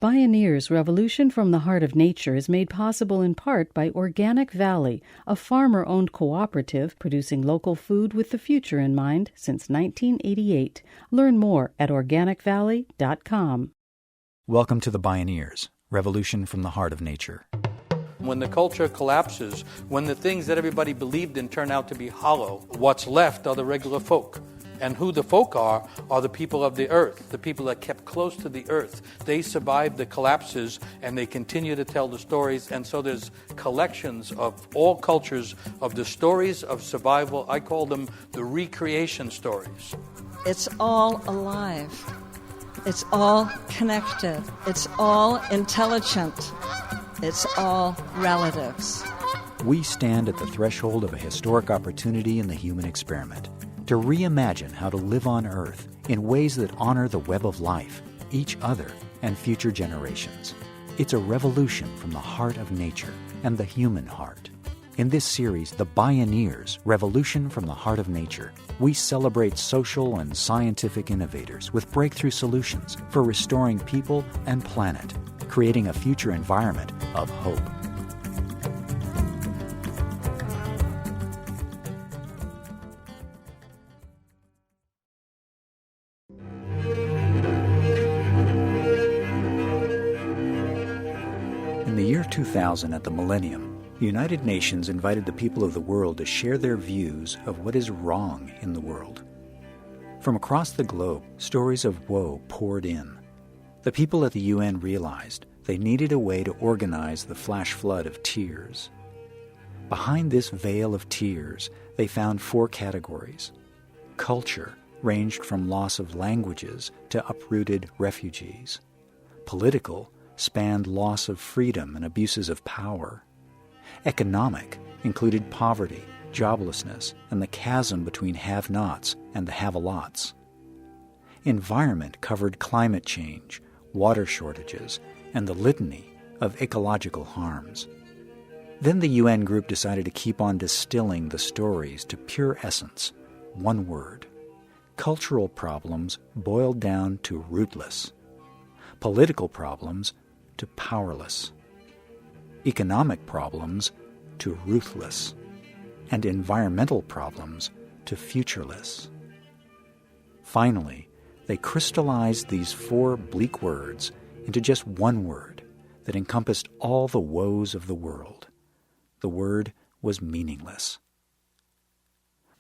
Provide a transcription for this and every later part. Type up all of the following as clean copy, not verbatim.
Bioneers Revolution from the Heart of Nature is made possible in part by Organic Valley, a farmer-owned cooperative producing local food with the future in mind since 1988. Learn more at organicvalley.com. Welcome to the Bioneers, Revolution from the Heart of Nature. When the culture collapses, when the things that everybody believed in turn out to be hollow, what's left are the regular folk. And who the folk are the people of the earth, the people that kept close to the earth. They survived the collapses and they continue to tell the stories. And so there's collections of all cultures of the stories of survival. I call them the recreation stories. It's all alive. It's all connected. It's all intelligent. It's all relatives. We stand at the threshold of a historic opportunity in the human experiment to reimagine how to live on Earth in ways that honor the web of life, each other, and future generations. It's a revolution from the heart of nature and the human heart. In this series, The Bioneers, Revolution from the Heart of Nature, we celebrate social and scientific innovators with breakthrough solutions for restoring people and planet, creating a future environment of hope. In the year 2000, at the millennium, the United Nations invited the people of the world to share their views of what is wrong in the world. From across the globe, stories of woe poured in. The people at the UN realized they needed a way to organize the flash flood of tears. Behind this veil of tears, they found 4 categories. Culture ranged from loss of languages to uprooted refugees. Political spanned loss of freedom and abuses of power. Economic included poverty, joblessness, and the chasm between have-nots and the have-a-lots. Environment covered climate change, water shortages, and the litany of ecological harms. Then the UN group decided to keep on distilling the stories to pure essence, one word. Cultural problems boiled down to rootless. Political problems to powerless. Economic problems to ruthless. And environmental problems to futureless. Finally, they crystallized these 4 bleak words into just one word that encompassed all the woes of the world. The word was meaningless.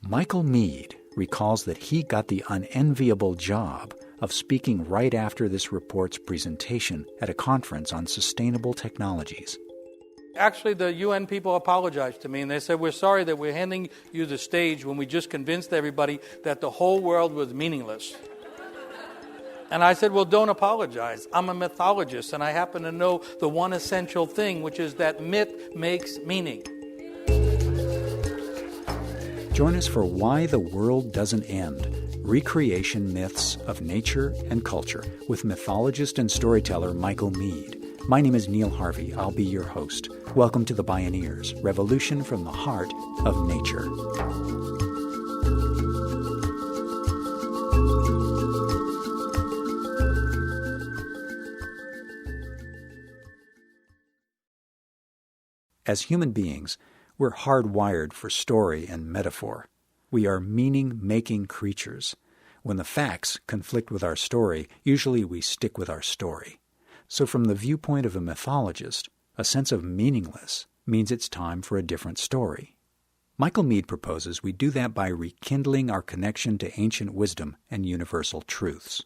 Michael Meade recalls that he got the unenviable job of speaking right after this report's presentation at a conference on sustainable technologies. Actually, the UN people apologized to me, and they said, we're sorry that we're handing you the stage when we just convinced everybody that the whole world was meaningless. And I said, well, don't apologize. I'm a mythologist, and I happen to know the one essential thing, which is that myth makes meaning. Join us for Why the World Doesn't End, Recreation Myths of Nature and Culture with mythologist and storyteller Michael Meade. My name is Neil Harvey. I'll be your host. Welcome to the Bioneers, Revolution from the Heart of Nature. As human beings, we're hardwired for story and metaphor. We are meaning-making creatures. When the facts conflict with our story, usually we stick with our story. So from the viewpoint of a mythologist, a sense of meaningless means it's time for a different story. Michael Meade proposes we do that by rekindling our connection to ancient wisdom and universal truths.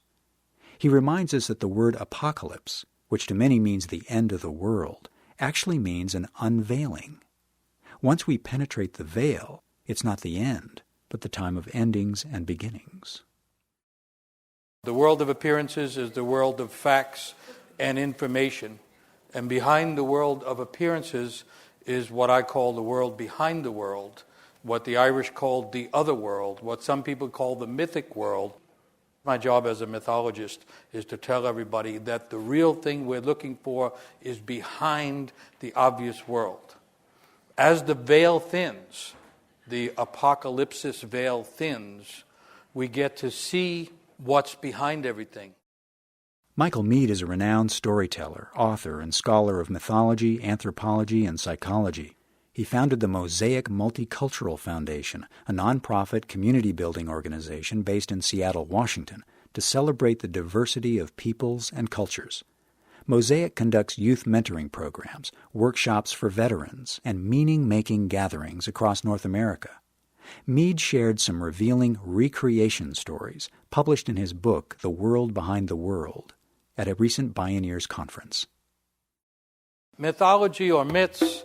He reminds us that the word apocalypse, which to many means the end of the world, actually means an unveiling. Once we penetrate the veil, it's not the end, but the time of endings and beginnings. The world of appearances is the world of facts and information. And behind the world of appearances is what I call the world behind the world, what the Irish called the other world, what some people call the mythic world. My job as a mythologist is to tell everybody that the real thing we're looking for is behind the obvious world. As the veil thins, the apocalypsis veil thins, we get to see what's behind everything. Michael Meade is a renowned storyteller, author, and scholar of mythology, anthropology, and psychology. He founded the Mosaic Multicultural Foundation, a nonprofit community-building organization based in Seattle, Washington, to celebrate the diversity of peoples and cultures. Mosaic conducts youth mentoring programs, workshops for veterans, and meaning-making gatherings across North America. Meade shared some revealing recreation stories published in his book, The World Behind the World, at a recent Bioneers conference. Mythology or myths,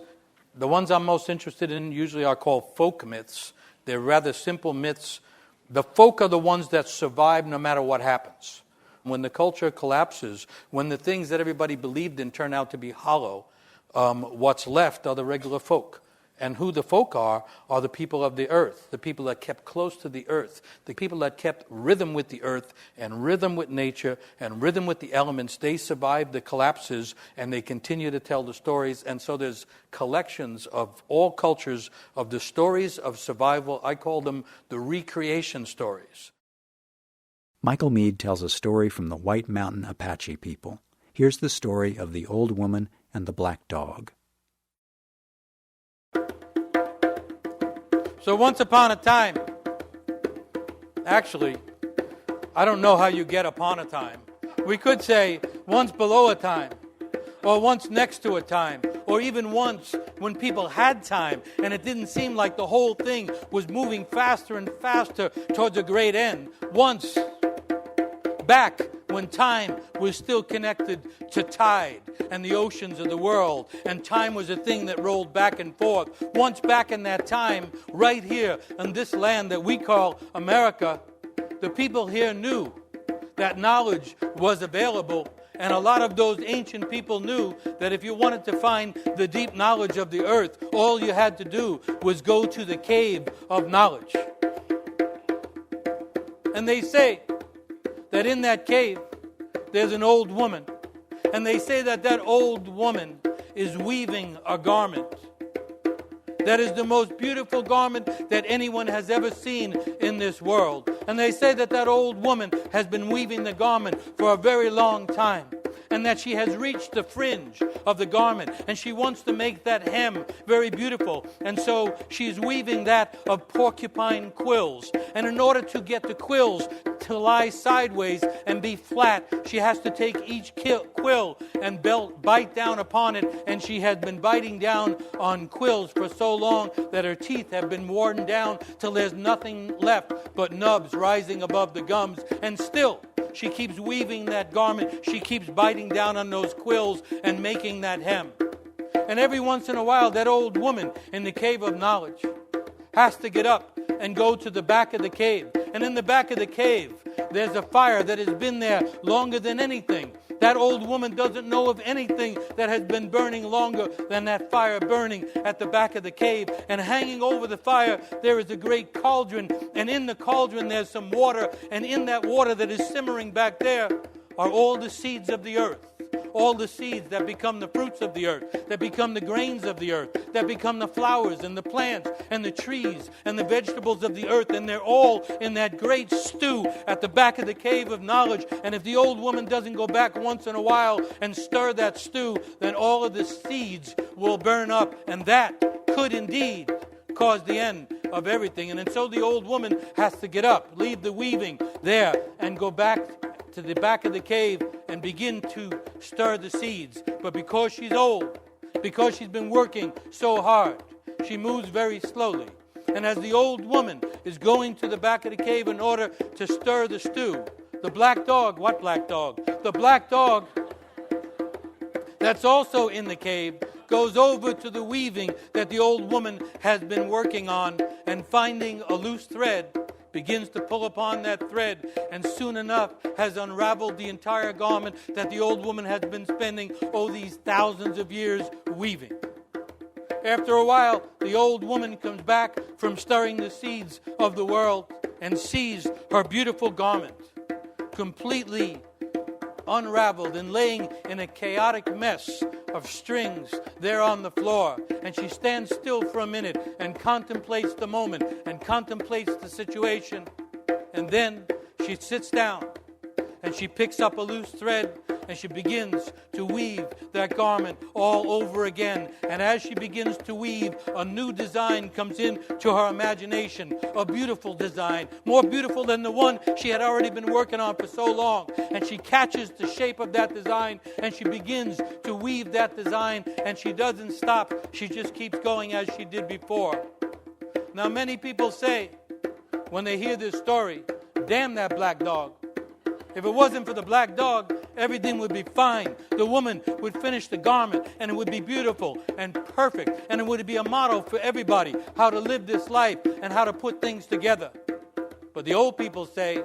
the ones I'm most interested in usually are called folk myths. They're rather simple myths. The folk are the ones that survive no matter what happens. When the culture collapses, when the things that everybody believed in turn out to be hollow, what's left are the regular folk. And who the folk are the people of the earth, the people that kept close to the earth, the people that kept rhythm with the earth and rhythm with nature and rhythm with the elements. They survived the collapses and they continue to tell the stories. And so there's collections of all cultures of the stories of survival. I call them the recreation stories. Michael Meade tells a story from the White Mountain Apache people. Here's the story of the old woman and the black dog. So once upon a time, actually, I don't know how you get upon a time. We could say once below a time, or once next to a time, or even once when people had time and it didn't seem like the whole thing was moving faster and faster towards a great end. Once, back when time was still connected to tide and the oceans of the world, and time was a thing that rolled back and forth. Once back in that time, right here in this land that we call America, the people here knew that knowledge was available, and a lot of those ancient people knew that if you wanted to find the deep knowledge of the earth, all you had to do was go to the cave of knowledge. And they say that in that cave, there's an old woman. And they say that that old woman is weaving a garment. That is the most beautiful garment that anyone has ever seen in this world. And they say that that old woman has been weaving the garment for a very long time. And that she has reached the fringe of the garment, and she wants to make that hem very beautiful. And so she's weaving that of porcupine quills. And in order to get the quills to lie sideways and be flat, she has to take each quill and bite down upon it. And she has been biting down on quills for so long that her teeth have been worn down till there's nothing left but nubs rising above the gums. And still, she keeps weaving that garment. She keeps biting down on those quills and making that hem. And every once in a while, that old woman in the cave of knowledge has to get up and go to the back of the cave. And in the back of the cave, there's a fire that has been there longer than anything. That old woman doesn't know of anything that has been burning longer than that fire burning at the back of the cave. And hanging over the fire, there is a great cauldron. And in the cauldron, there's some water. And in that water that is simmering back there are all the seeds of the earth. All the seeds that become the fruits of the earth, that become the grains of the earth, that become the flowers and the plants and the trees and the vegetables of the earth. And they're all in that great stew at the back of the cave of knowledge. And if the old woman doesn't go back once in a while and stir that stew, then all of the seeds will burn up. And that could indeed cause the end of everything. And so the old woman has to get up, leave the weaving there, and go back to the back of the cave and begin to stir the seeds. But because she's old, because she's been working so hard, she moves very slowly. And as the old woman is going to the back of the cave in order to stir the stew, the black dog, what black dog? The black dog that's also in the cave goes over to the weaving that the old woman has been working on, and finding a loose thread, begins to pull upon that thread, and soon enough has unraveled the entire garment that the old woman has been spending these thousands of years weaving. After a while, the old woman comes back from stirring the seeds of the world and sees her beautiful garment completely unraveled and laying in a chaotic mess of strings there on the floor. And she stands still for a minute and contemplates the moment and contemplates the situation. And then she sits down and she picks up a loose thread and she begins to weave that garment all over again. And as she begins to weave, a new design comes into her imagination, a beautiful design, more beautiful than the one she had already been working on for so long. And she catches the shape of that design and she begins to weave that design, and she doesn't stop. She just keeps going as she did before. Now, many people say, when they hear this story, damn that black dog. If it wasn't for the black dog, everything would be fine. The woman would finish the garment, and it would be beautiful and perfect, and it would be a model for everybody, how to live this life and how to put things together. But the old people say,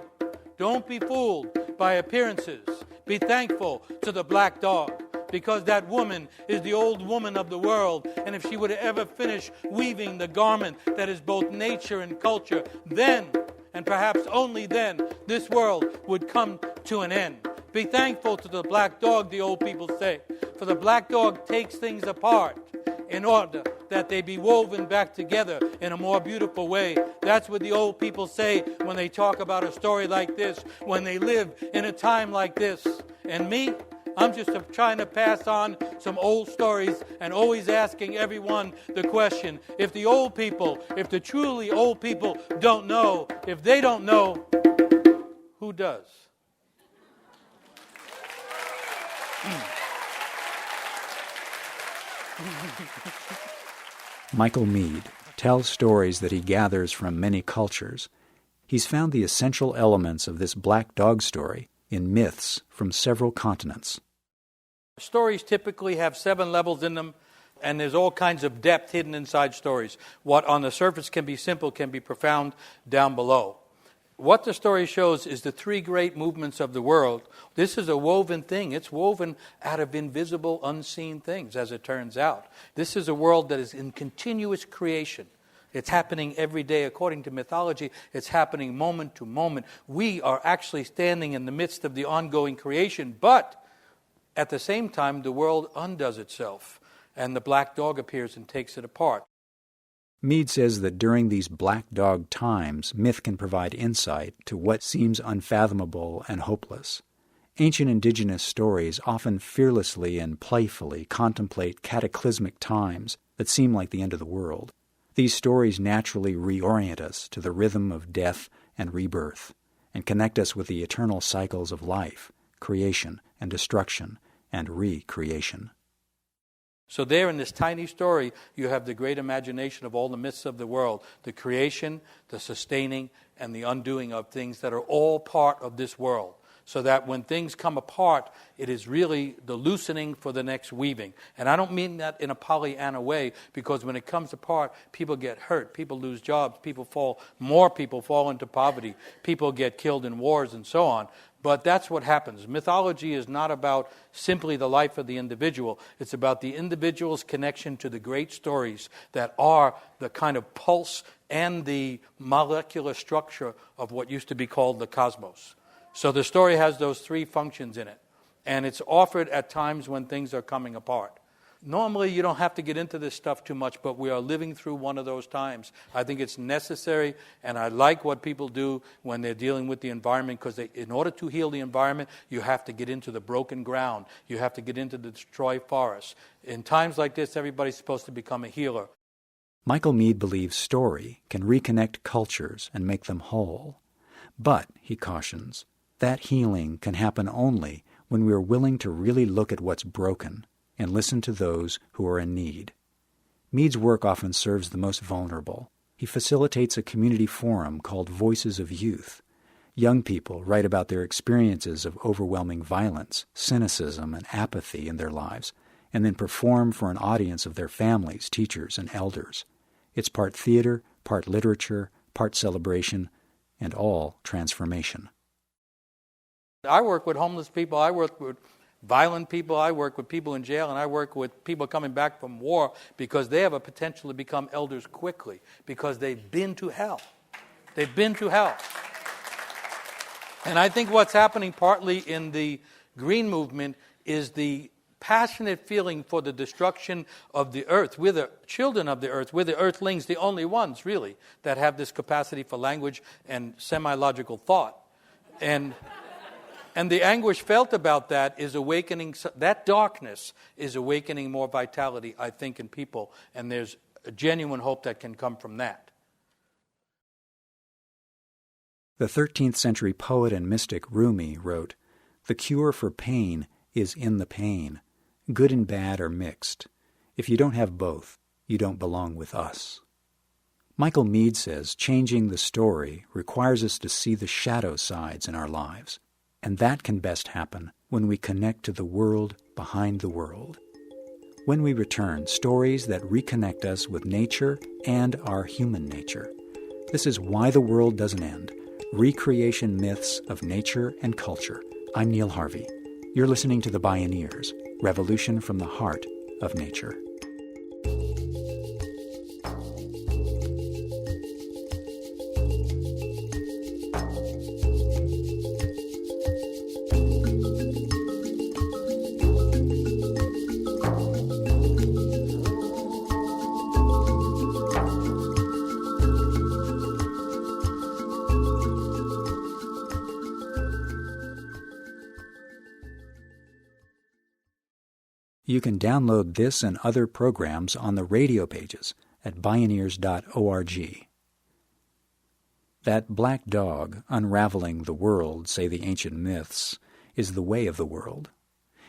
don't be fooled by appearances. Be thankful to the black dog, because that woman is the old woman of the world. And if she would ever finish weaving the garment that is both nature and culture, then, and perhaps only then, this world would come to an end. Be thankful to the black dog, the old people say, for the black dog takes things apart in order that they be woven back together in a more beautiful way. That's what the old people say when they talk about a story like this, when they live in a time like this. And me, I'm just trying to pass on some old stories and always asking everyone the question, if the old people, if the truly old people don't know, if they don't know, who does? Michael Meade tells stories that he gathers from many cultures. He's found the essential elements of this black dog story in myths from several continents. Stories typically have 7 levels in them, and there's all kinds of depth hidden inside stories. What on the surface can be simple can be profound down below. What the story shows is the 3 great movements of the world. This is a woven thing. It's woven out of invisible, unseen things, as it turns out. This is a world that is in continuous creation. It's happening every day. According to mythology, it's happening moment to moment. We are actually standing in the midst of the ongoing creation, but at the same time, the world undoes itself, and the black dog appears and takes it apart. Meade says that during these black dog times, myth can provide insight to what seems unfathomable and hopeless. Ancient indigenous stories often fearlessly and playfully contemplate cataclysmic times that seem like the end of the world. These stories naturally reorient us to the rhythm of death and rebirth, and connect us with the eternal cycles of life, creation and destruction, and recreation. So there in this tiny story, you have the great imagination of all the myths of the world, the creation, the sustaining, and the undoing of things that are all part of this world. So that when things come apart, it is really the loosening for the next weaving. And I don't mean that in a Pollyanna way, because when it comes apart, people get hurt, people lose jobs, more people fall into poverty, people get killed in wars and so on. But that's what happens. Mythology is not about simply the life of the individual. It's about the individual's connection to the great stories that are the kind of pulse and the molecular structure of what used to be called the cosmos. So the story has those 3 functions in it. And it's offered at times when things are coming apart. Normally, you don't have to get into this stuff too much, but we are living through one of those times. I think it's necessary, and I like what people do when they're dealing with the environment, because in order to heal the environment, you have to get into the broken ground. You have to get into the destroyed forests. In times like this, everybody's supposed to become a healer. Michael Meade believes story can reconnect cultures and make them whole. But, he cautions, that healing can happen only when we are willing to really look at what's broken and listen to those who are in need. Meade's work often serves the most vulnerable. He facilitates a community forum called Voices of Youth. Young people write about their experiences of overwhelming violence, cynicism, and apathy in their lives, and then perform for an audience of their families, teachers, and elders. It's part theater, part literature, part celebration, and all transformation. I work with homeless people, I work with violent people, I work with people in jail, and I work with people coming back from war because they have a potential to become elders quickly because they've been to hell. They've been to hell. And I think what's happening partly in the green movement is the passionate feeling for the destruction of the earth. We're the children of the earth. We're the earthlings, the only ones, really, that have this capacity for language and semi-logical thought. And And the anguish felt about that is awakening, that darkness is awakening more vitality, I think, in people. And there's a genuine hope that can come from that. The 13th century poet and mystic Rumi wrote, "The cure for pain is in the pain. Good and bad are mixed. If you don't have both, you don't belong with us." Michael Meade says changing the story requires us to see the shadow sides in our lives, and that can best happen when we connect to the world behind the world. When we return, stories that reconnect us with nature and our human nature. This is Why the World Doesn't End, Recreation Myths of Nature and Culture. I'm Neil Harvey. You're listening to the Bioneers, Revolution from the Heart of Nature. You can download this and other programs on the radio pages at Bioneers.org. That black dog unraveling the world, say the ancient myths, is the way of the world.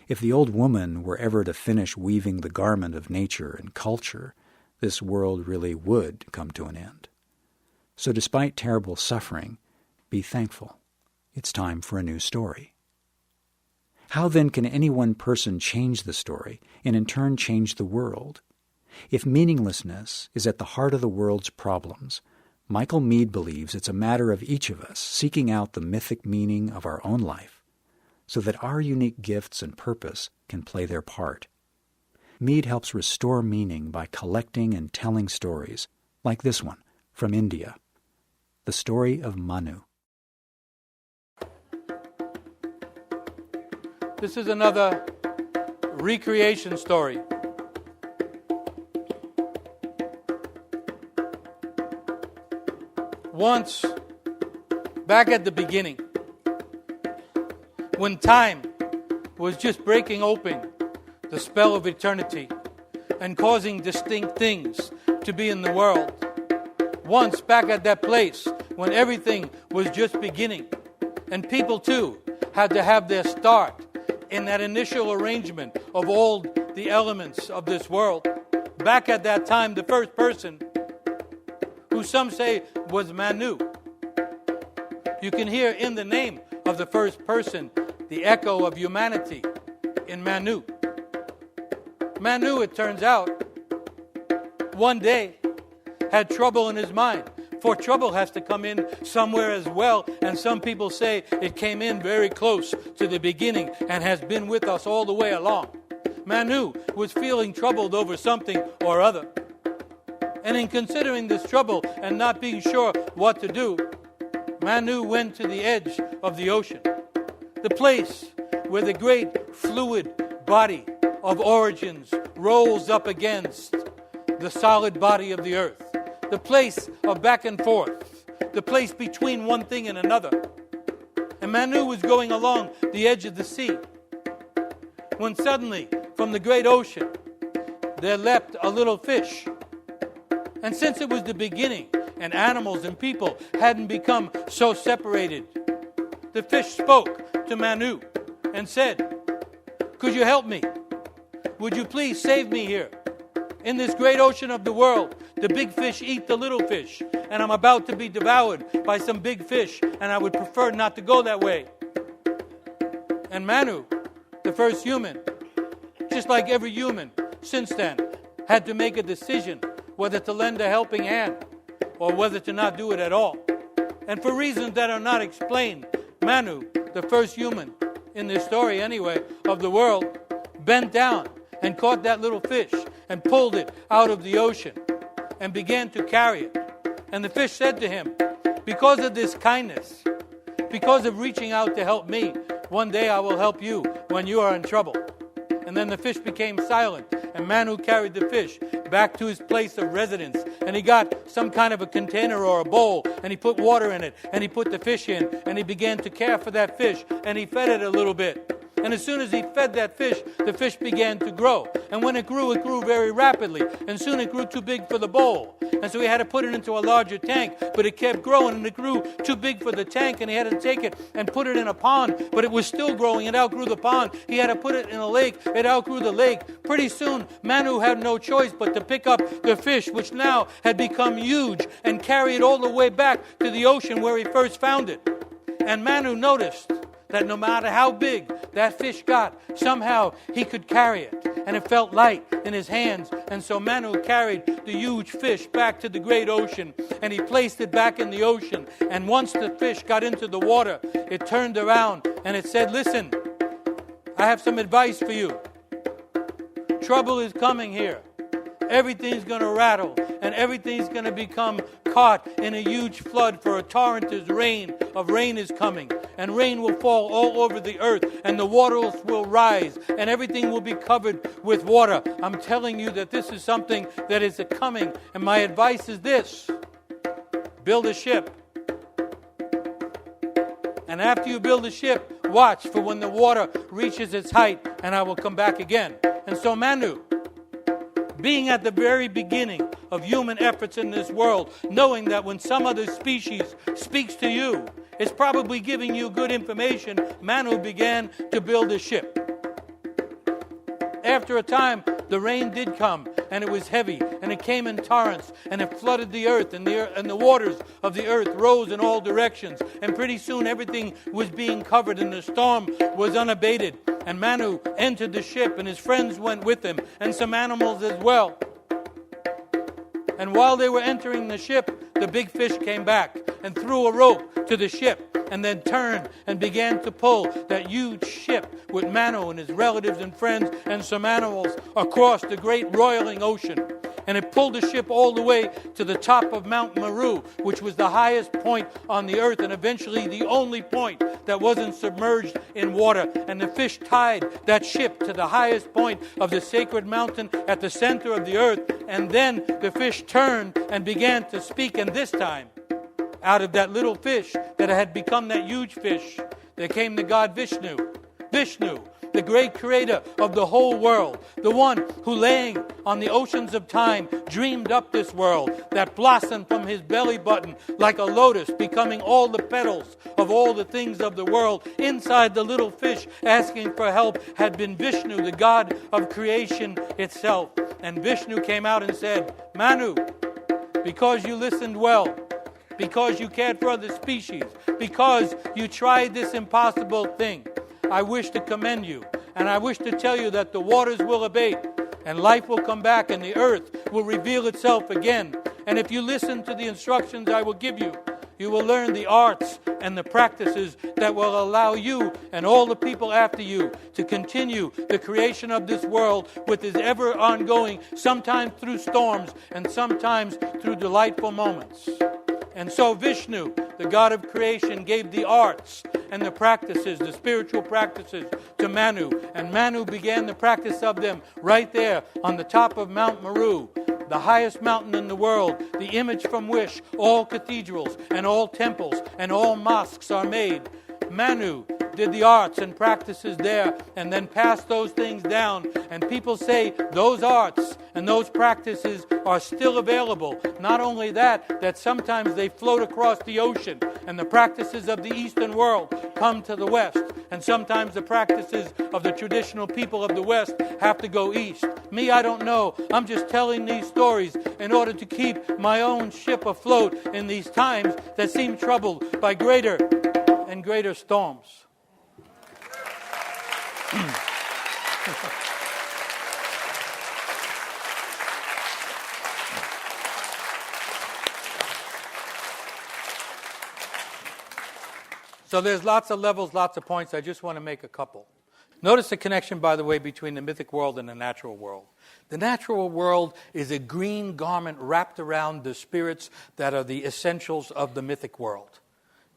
If the old woman were ever to finish weaving the garment of nature and culture, this world really would come to an end. So despite terrible suffering, be thankful. It's time for a new story. How then can any one person change the story and in turn change the world? If meaninglessness is at the heart of the world's problems, Michael Meade believes it's a matter of each of us seeking out the mythic meaning of our own life so that our unique gifts and purpose can play their part. Meade helps restore meaning by collecting and telling stories like this one from India, the story of Manu. This is another recreation story. Once, back at the beginning, when time was just breaking open the spell of eternity and causing distinct things to be in the world, once back at that place when everything was just beginning, and people too had to have their start in that initial arrangement of all the elements of this world. Back at that time, the first person, who some say was Manu. You can hear in the name of the first person the echo of humanity in Manu. Manu, it turns out, one day had trouble in his mind. For trouble has to come in somewhere as well, and some people say it came in very close to the beginning and has been with us all the way along. Manu was feeling troubled over something or other. And in considering this trouble and not being sure what to do, Manu went to the edge of the ocean, the place where the great fluid body of origins rolls up against the solid body of the earth. The place of back and forth, the place between one thing and another. And Manu was going along the edge of the sea when suddenly, from the great ocean, there leapt a little fish. And since it was the beginning, and animals and people hadn't become so separated, the fish spoke to Manu and said, "Could you help me? Would you please save me here? In this great ocean of the world, the big fish eat the little fish, and I'm about to be devoured by some big fish, and I would prefer not to go that way." And Manu, the first human, just like every human since then, had to make a decision whether to lend a helping hand or whether to not do it at all. And for reasons that are not explained, Manu, the first human in this story anyway of the world, bent down and caught that little fish and pulled it out of the ocean and began to carry it. And the fish said to him, "Because of this kindness, because of reaching out to help me, one day I will help you when you are in trouble." And then the fish became silent, and Manu carried the fish back to his place of residence and he got some kind of a container or a bowl, and he put water in it, and he put the fish in, and he began to care for that fish, and he fed it a little bit. And as soon as he fed that fish, the fish began to grow. And when it grew very rapidly. And soon it grew too big for the bowl. And so he had to put it into a larger tank. But it kept growing, and it grew too big for the tank. And he had to take it and put it in a pond. But it was still growing. It outgrew the pond. He had to put it in a lake. It outgrew the lake. Pretty soon, Manu had no choice but to pick up the fish, which now had become huge, and carry it all the way back to the ocean where he first found it. And Manu noticed that no matter how big that fish got, somehow he could carry it. And it felt light in his hands. And so Manu carried the huge fish back to the great ocean. And he placed it back in the ocean. And once the fish got into the water, it turned around and it said, "Listen, I have some advice for you. Trouble is coming here. Everything's going to rattle, and everything's going to become caught in a huge flood, for a torrent of rain is coming, and rain will fall all over the earth, and the waters will rise, and everything will be covered with water. I'm telling you that this is something that is coming, and my advice is this: build a ship. And after you build a ship, watch for when the water reaches its height, and I will come back again." And so Manu, being at the very beginning of human efforts in this world, knowing that when some other species speaks to you, it's probably giving you good information, Manu began to build a ship. After a time, the rain did come, and it was heavy, and it came in torrents, and it flooded the earth, and the waters of the earth rose in all directions, and pretty soon everything was being covered, and the storm was unabated. And Manu entered the ship, and his friends went with him, and some animals as well. And while they were entering the ship, the big fish came back and threw a rope to the ship, and then turned and began to pull that huge ship with Manu and his relatives and friends and some animals across the great roiling ocean. And it pulled the ship all the way to the top of Mount Meru, which was the highest point on the earth, and eventually the only point that wasn't submerged in water. And the fish tied that ship to the highest point of the sacred mountain at the center of the earth. And then the fish turned and began to speak. And this time, out of that little fish that had become that huge fish, there came the god Vishnu. Vishnu, the great creator of the whole world, the one who, laying on the oceans of time, dreamed up this world that blossomed from his belly button like a lotus, becoming all the petals of all the things of the world. Inside the little fish, asking for help, had been Vishnu, the god of creation itself. And Vishnu came out and said, "Manu, because you listened well, because you cared for other species, because you tried this impossible thing, I wish to commend you, and I wish to tell you that the waters will abate, and life will come back, and the earth will reveal itself again. And if you listen to the instructions I will give you, you will learn the arts and the practices that will allow you and all the people after you to continue the creation of this world with this ever ongoing, sometimes through storms and sometimes through delightful moments." And so Vishnu, the god of creation, gave the arts and the practices, the spiritual practices, to Manu. And Manu began the practice of them right there on the top of Mount Meru, the highest mountain in the world, the image from which all cathedrals and all temples and all mosques are made. Manu did the arts and practices there, and then passed those things down. And people say those arts and those practices are still available. Not only that, that sometimes they float across the ocean, and the practices of the Eastern world come to the West, and sometimes the practices of the traditional people of the West have to go east. Me, I don't know. I'm just telling these stories in order to keep my own ship afloat in these times that seem troubled by greater and greater storms. So there's lots of levels, lots of points. I just want to make a couple. Notice the connection, by the way, between the mythic world and the natural world. The natural world is a green garment wrapped around the spirits that are the essentials of the mythic world.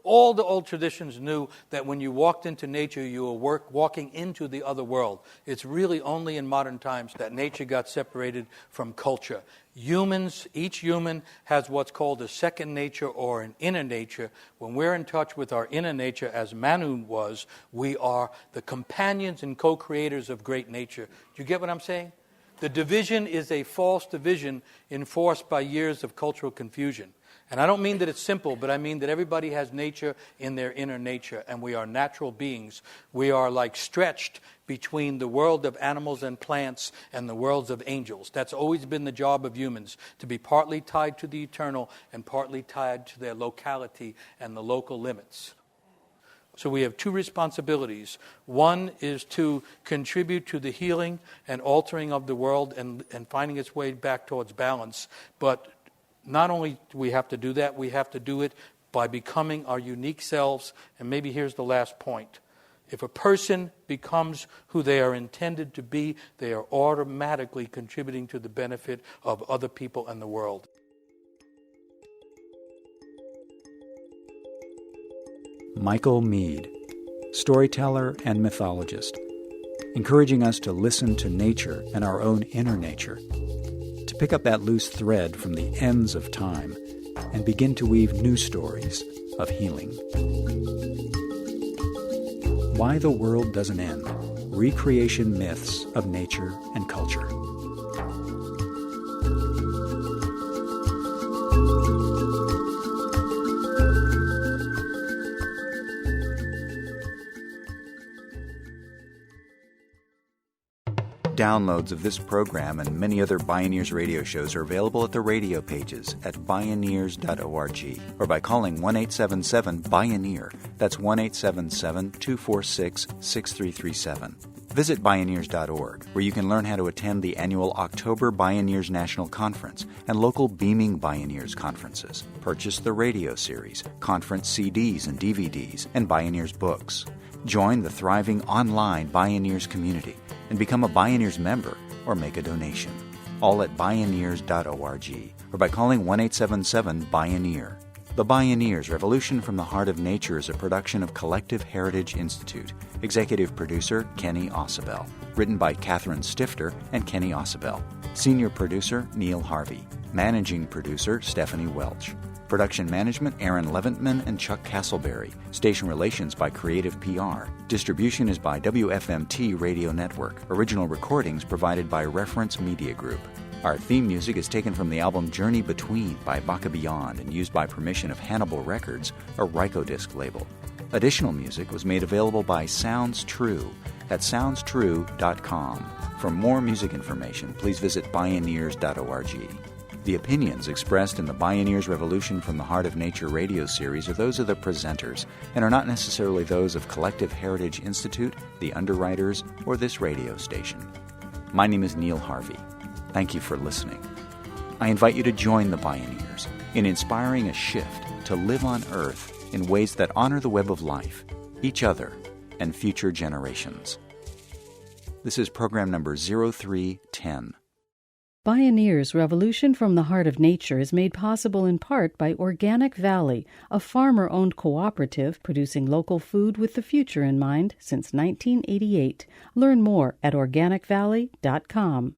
All the old traditions knew that when you walked into nature, you were walking into the other world. It's really only in modern times that nature got separated from culture. Humans, each human has what's called a second nature or an inner nature. When we're in touch with our inner nature, as Manu was, we are the companions and co-creators of great nature. Do you get what I'm saying? The division is a false division enforced by years of cultural confusion. And I don't mean that it's simple, but I mean that everybody has nature in their inner nature, and we are natural beings. We are like stretched between the world of animals and plants and the worlds of angels. That's always been the job of humans, to be partly tied to the eternal and partly tied to their locality and the local limits. So we have two responsibilities. One is to contribute to the healing and altering of the world and finding its way back towards balance. But not only do we have to do that, we have to do it by becoming our unique selves. And maybe here's the last point. If a person becomes who they are intended to be, they are automatically contributing to the benefit of other people and the world. Michael Meade, storyteller and mythologist, encouraging us to listen to nature and our own inner nature, to pick up that loose thread from the ends of time and begin to weave new stories of healing. Why the World Doesn't End: Recreation Myths of Nature and Culture. Downloads of this program and many other Bioneers radio shows are available at the radio pages at bioneers.org or by calling 1-877-BIONEER. That's 1-877-246-6337. Visit Bioneers.org, where you can learn how to attend the annual October Bioneers National Conference and local Beaming Bioneers conferences. Purchase the radio series, conference CDs and DVDs, and Bioneers books. Join the thriving online Bioneers community and become a Bioneers member or make a donation. All at Bioneers.org or by calling 1-877-BIONEER. The Bioneers, Revolution from the Heart of Nature is a production of Collective Heritage Institute. Executive producer, Kenny Ausubel. Written by Catherine Stifter and Kenny Ausubel. Senior producer, Neil Harvey. Managing producer, Stephanie Welch. Production management, Aaron Leventman and Chuck Castleberry. Station relations by Creative PR. Distribution is by WFMT Radio Network. Original recordings provided by Reference Media Group. Our theme music is taken from the album Journey Between by Baka Beyond and used by permission of Hannibal Records, a Rykodisc label. Additional music was made available by Sounds True at soundstrue.com. For more music information, please visit Bioneers.org. The opinions expressed in the Bioneers Revolution from the Heart of Nature radio series are those of the presenters and are not necessarily those of Collective Heritage Institute, the underwriters, or this radio station. My name is Neil Harvey. Thank you for listening. I invite you to join the Bioneers in inspiring a shift to live on Earth in ways that honor the web of life, each other, and future generations. This is program number 0310. Bioneers Revolution from the Heart of Nature is made possible in part by Organic Valley, a farmer-owned cooperative producing local food with the future in mind since 1988. Learn more at organicvalley.com.